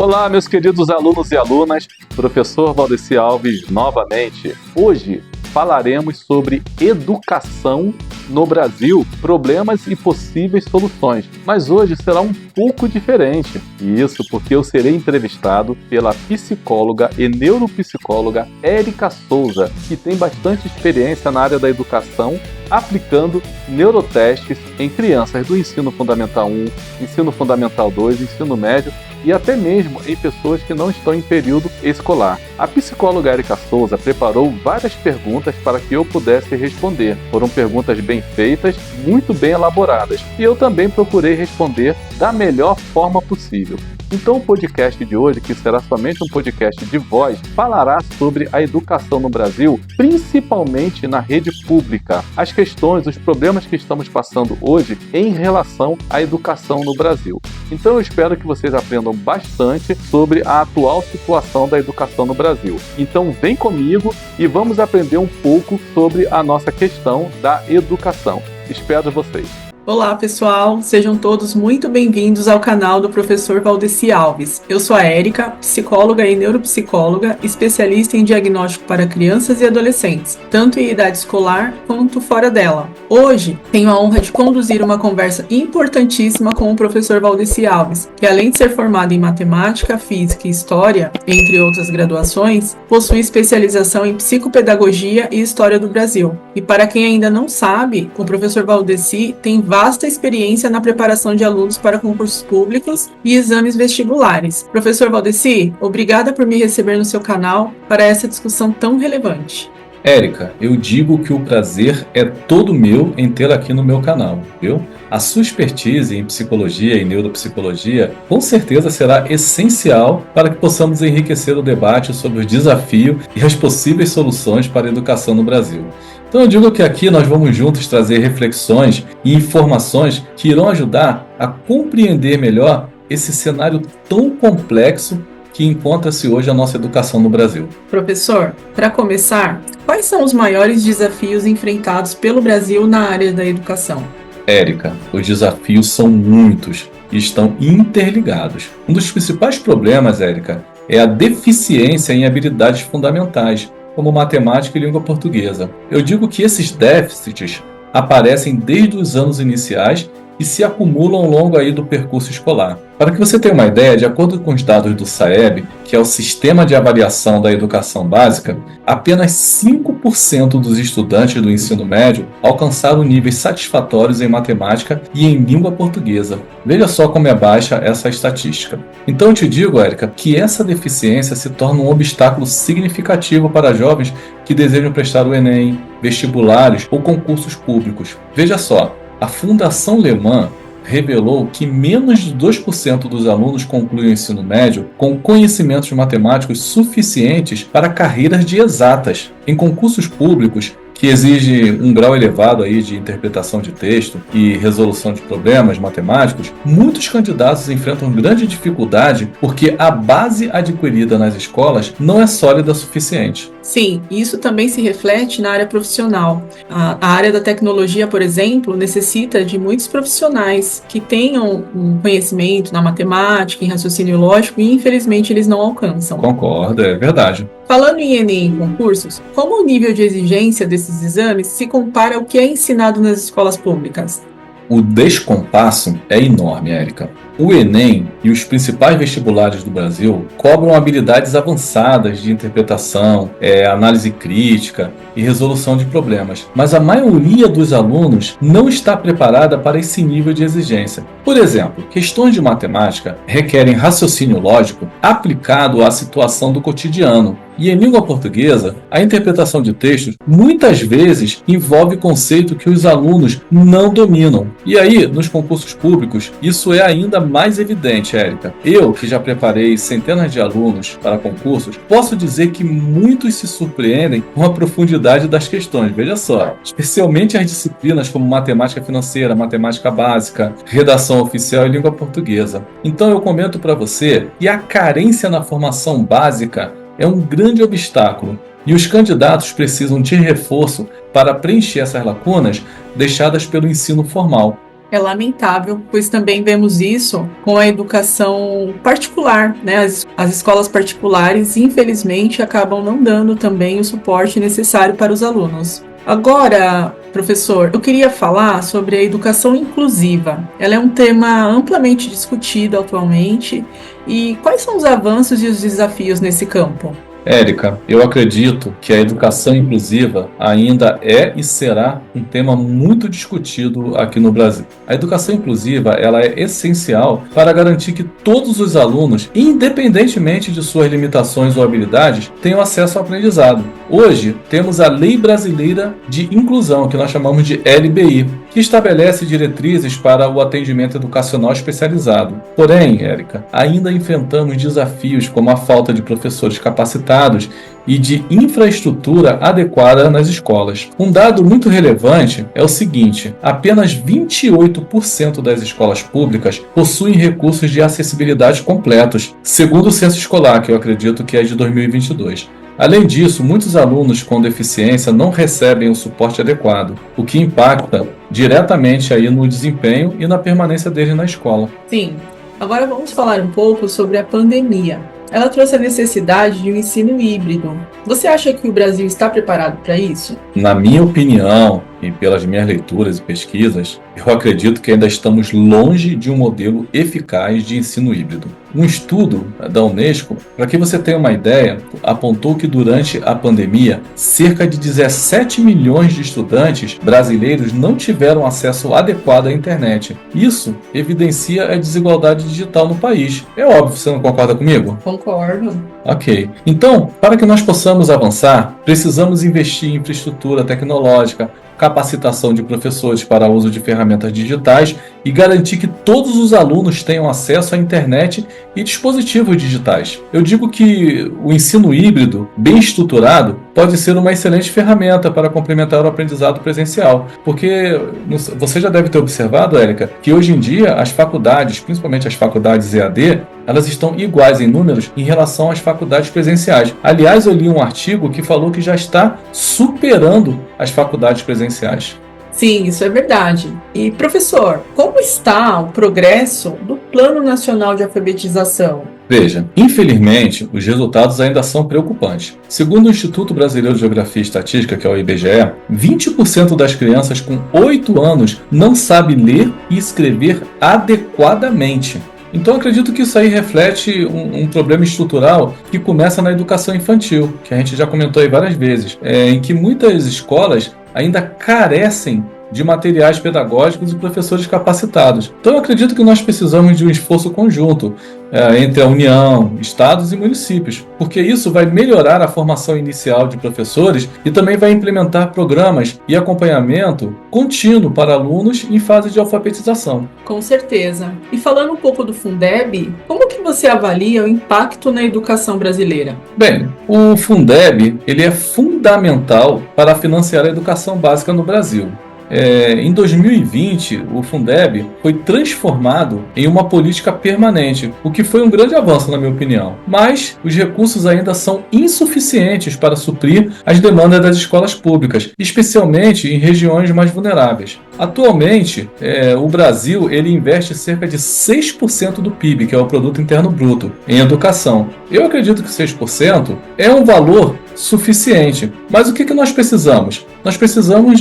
Olá, meus queridos alunos e alunas, professor Valdeci Alves novamente. Hoje falaremos sobre educação no Brasil, problemas e possíveis soluções. Mas hoje será um pouco diferente. E isso porque eu serei entrevistado pela psicóloga e neuropsicóloga Érica Souza, que tem bastante experiência na área da educação, aplicando neurotestes em crianças do ensino fundamental 1, ensino fundamental 2, ensino médio e até mesmo em pessoas que não estão em período escolar. A psicóloga Érica Souza preparou várias perguntas para que eu pudesse responder. Foram perguntas bem feitas, muito bem elaboradas, e eu também procurei responder da melhor forma possível. Então o podcast de hoje, que será somente um podcast de voz, falará sobre a educação no Brasil, principalmente na rede pública, as questões, os problemas que estamos passando hoje em relação à educação no Brasil. Então eu espero que vocês aprendam bastante sobre a atual situação da educação no Brasil. Então vem comigo e vamos aprender um pouco sobre a nossa questão da educação. Espero vocês! Olá pessoal, sejam todos muito bem-vindos ao canal do professor Valdeci Alves. Eu sou a Érica, psicóloga e neuropsicóloga, especialista em diagnóstico para crianças e adolescentes, tanto em idade escolar quanto fora dela. Hoje, tenho a honra de conduzir uma conversa importantíssima com o professor Valdeci Alves, que além de ser formado em matemática, física e história, entre outras graduações, possui especialização em psicopedagogia e história do Brasil. E para quem ainda não sabe, o professor Valdeci tem vasta experiência na preparação de alunos para concursos públicos e exames vestibulares. Professor Valdeci, obrigada por me receber no seu canal para essa discussão tão relevante. Érica, eu digo que o prazer é todo meu em tê-la aqui no meu canal, viu? A sua expertise em psicologia e neuropsicologia com certeza será essencial para que possamos enriquecer o debate sobre os desafios e as possíveis soluções para a educação no Brasil. Então eu digo que aqui nós vamos juntos trazer reflexões e informações que irão ajudar a compreender melhor esse cenário tão complexo que encontra-se hoje a nossa educação no Brasil. Professor, para começar, quais são os maiores desafios enfrentados pelo Brasil na área da educação? Érica, os desafios são muitos e estão interligados. Um dos principais problemas, Érica, é a deficiência em habilidades fundamentais, como matemática e língua portuguesa. Eu digo que esses déficits aparecem desde os anos iniciais e se acumulam ao longo aí do percurso escolar. Para que você tenha uma ideia, de acordo com os dados do SAEB, que é o Sistema de Avaliação da Educação Básica, apenas 5% dos estudantes do ensino médio alcançaram níveis satisfatórios em matemática e em língua portuguesa. Veja só como é baixa essa estatística. Então eu te digo, Érica, que essa deficiência se torna um obstáculo significativo para jovens que desejam prestar o Enem, vestibulares ou concursos públicos. Veja só, a Fundação Leman revelou que menos de 2% dos alunos concluem o ensino médio com conhecimentos matemáticos suficientes para carreiras de exatas. Em concursos públicos, que exige um grau elevado aí de interpretação de texto e resolução de problemas matemáticos, muitos candidatos enfrentam grande dificuldade porque a base adquirida nas escolas não é sólida o suficiente. Sim, isso também se reflete na área profissional. A área da tecnologia, por exemplo, necessita de muitos profissionais que tenham um conhecimento na matemática, em raciocínio lógico, e infelizmente eles não alcançam. Concordo, é verdade. Falando em Enem e concursos, como o nível de exigência desses exames se compara ao que é ensinado nas escolas públicas? O descompasso é enorme, Érica. O Enem e os principais vestibulares do Brasil cobram habilidades avançadas de interpretação, análise crítica e resolução de problemas, mas a maioria dos alunos não está preparada para esse nível de exigência. Por exemplo, questões de matemática requerem raciocínio lógico aplicado à situação do cotidiano. E em língua portuguesa, a interpretação de textos muitas vezes envolve conceito que os alunos não dominam. E aí, nos concursos públicos, isso é ainda mais evidente, Érica. Eu, que já preparei centenas de alunos para concursos, posso dizer que muitos se surpreendem com a profundidade das questões. Veja só, especialmente as disciplinas como matemática financeira, matemática básica, redação oficial e língua portuguesa. Então eu comento para você que a carência na formação básica é um grande obstáculo e os candidatos precisam de reforço para preencher essas lacunas deixadas pelo ensino formal. É lamentável, pois também vemos isso com a educação particular, né? As escolas particulares, infelizmente, acabam não dando também o suporte necessário para os alunos. Agora, professor, eu queria falar sobre a educação inclusiva. Ela é um tema amplamente discutido atualmente. E quais são os avanços e os desafios nesse campo? Érica, eu acredito que a educação inclusiva ainda é e será um tema muito discutido aqui no Brasil. A educação inclusiva, ela é essencial para garantir que todos os alunos, independentemente de suas limitações ou habilidades, tenham acesso ao aprendizado. Hoje, temos a Lei Brasileira de Inclusão, que nós chamamos de LBI, que estabelece diretrizes para o atendimento educacional especializado. Porém, Érica, ainda enfrentamos desafios como a falta de professores capacitados e de infraestrutura adequada nas escolas. Um dado muito relevante é o seguinte: apenas 28% das escolas públicas possuem recursos de acessibilidade completos, segundo o censo escolar, que eu acredito que é de 2022. Além disso, muitos alunos com deficiência não recebem o suporte adequado, o que impacta diretamente aí no desempenho e na permanência deles na escola. Sim. Agora vamos falar um pouco sobre a pandemia. Ela trouxe a necessidade de um ensino híbrido. Você acha que o Brasil está preparado para isso? Na minha opinião, e pelas minhas leituras e pesquisas, eu acredito que ainda estamos longe de um modelo eficaz de ensino híbrido. Um estudo da Unesco, para que você tenha uma ideia, apontou que durante a pandemia, cerca de 17 milhões de estudantes brasileiros não tiveram acesso adequado à internet. Isso evidencia a desigualdade digital no país. É óbvio, você não concorda comigo? Concordo. Ok. Então, para que nós possamos avançar, precisamos investir em infraestrutura tecnológica, capacitação de professores para o uso de ferramentas digitais e garantir que todos os alunos tenham acesso à internet e dispositivos digitais. Eu digo que o ensino híbrido, bem estruturado, pode ser uma excelente ferramenta para complementar o aprendizado presencial, porque você já deve ter observado, Érica, que hoje em dia as faculdades, principalmente as faculdades EAD, elas estão iguais em números em relação às faculdades presenciais. Aliás, eu li um artigo que falou que já está superando as faculdades presenciais. Sim, isso é verdade. E, professor, como está o progresso do Plano Nacional de Alfabetização? Veja, infelizmente, os resultados ainda são preocupantes. Segundo o Instituto Brasileiro de Geografia e Estatística, que é o IBGE, 20% das crianças com 8 anos não sabe ler e escrever adequadamente. Então, acredito que isso aí reflete um problema estrutural que começa na educação infantil, que a gente já comentou aí várias vezes, em que muitas escolas ainda carecem de materiais pedagógicos e professores capacitados. Então, eu acredito que nós precisamos de um esforço conjunto entre a União, estados e municípios, porque isso vai melhorar a formação inicial de professores e também vai implementar programas e acompanhamento contínuo para alunos em fase de alfabetização. Com certeza. E falando um pouco do Fundeb, como que você avalia o impacto na educação brasileira? Bem, o Fundeb ele é fundamental para financiar a educação básica no Brasil. Em 2020, o Fundeb foi transformado em uma política permanente, o que foi um grande avanço, na minha opinião. Mas os recursos ainda são insuficientes para suprir as demandas das escolas públicas, especialmente em regiões mais vulneráveis. Atualmente, o Brasil ele investe cerca de 6% do PIB, que é o Produto Interno Bruto, em educação. Eu acredito que 6% é um valor suficiente. Mas o que nós precisamos? Nós precisamos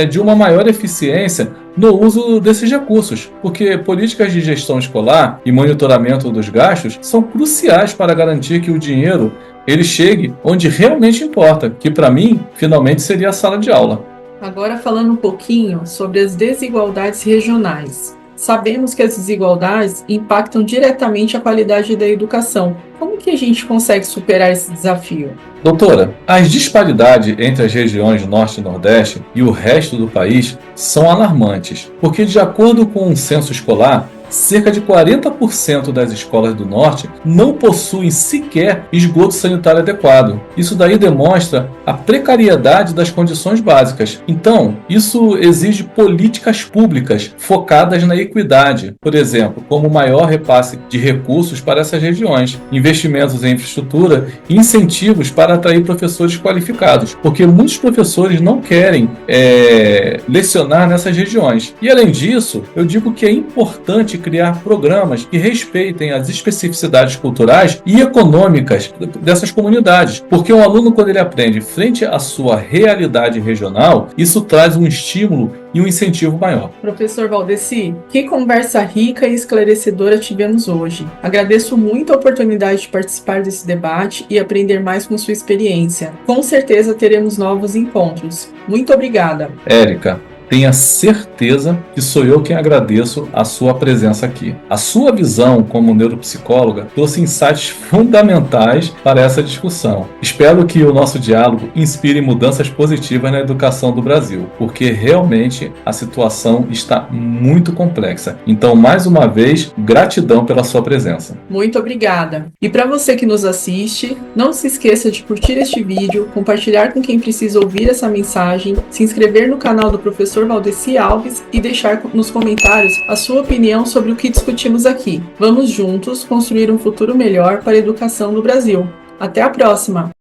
de uma maior eficiência no uso desses recursos, porque políticas de gestão escolar e monitoramento dos gastos são cruciais para garantir que o dinheiro ele chegue onde realmente importa, que para mim, finalmente, seria a sala de aula. Agora falando um pouquinho sobre as desigualdades regionais. Sabemos que as desigualdades impactam diretamente a qualidade da educação. Como que a gente consegue superar esse desafio? Doutora, as disparidades entre as regiões Norte e Nordeste e o resto do país são alarmantes, porque de acordo com o censo escolar, cerca de 40% das escolas do Norte não possuem sequer esgoto sanitário adequado. Isso daí demonstra a precariedade das condições básicas. Então, isso exige políticas públicas focadas na equidade, por exemplo, como maior repasse de recursos para essas regiões, investimentos em infraestrutura e incentivos para atrair professores qualificados, porque muitos professores não querem lecionar nessas regiões. E além disso, eu digo que é importante criar programas que respeitem as especificidades culturais e econômicas dessas comunidades, porque um aluno, quando ele aprende frente à sua realidade regional, isso traz um estímulo e um incentivo maior. Professor Valdeci, que conversa rica e esclarecedora tivemos hoje. Agradeço muito a oportunidade de participar desse debate e aprender mais com sua experiência. Com certeza teremos novos encontros. Muito obrigada. Érica, tenha certeza que sou eu quem agradeço a sua presença aqui. A sua visão como neuropsicóloga trouxe insights fundamentais para essa discussão. Espero que o nosso diálogo inspire mudanças positivas na educação do Brasil, porque realmente a situação está muito complexa. Então, mais uma vez, gratidão pela sua presença. Muito obrigada. E para você que nos assiste, não se esqueça de curtir este vídeo, compartilhar com quem precisa ouvir essa mensagem, se inscrever no canal do Professor Valdeci Alves e deixar nos comentários a sua opinião sobre o que discutimos aqui. Vamos juntos construir um futuro melhor para a educação no Brasil. Até a próxima!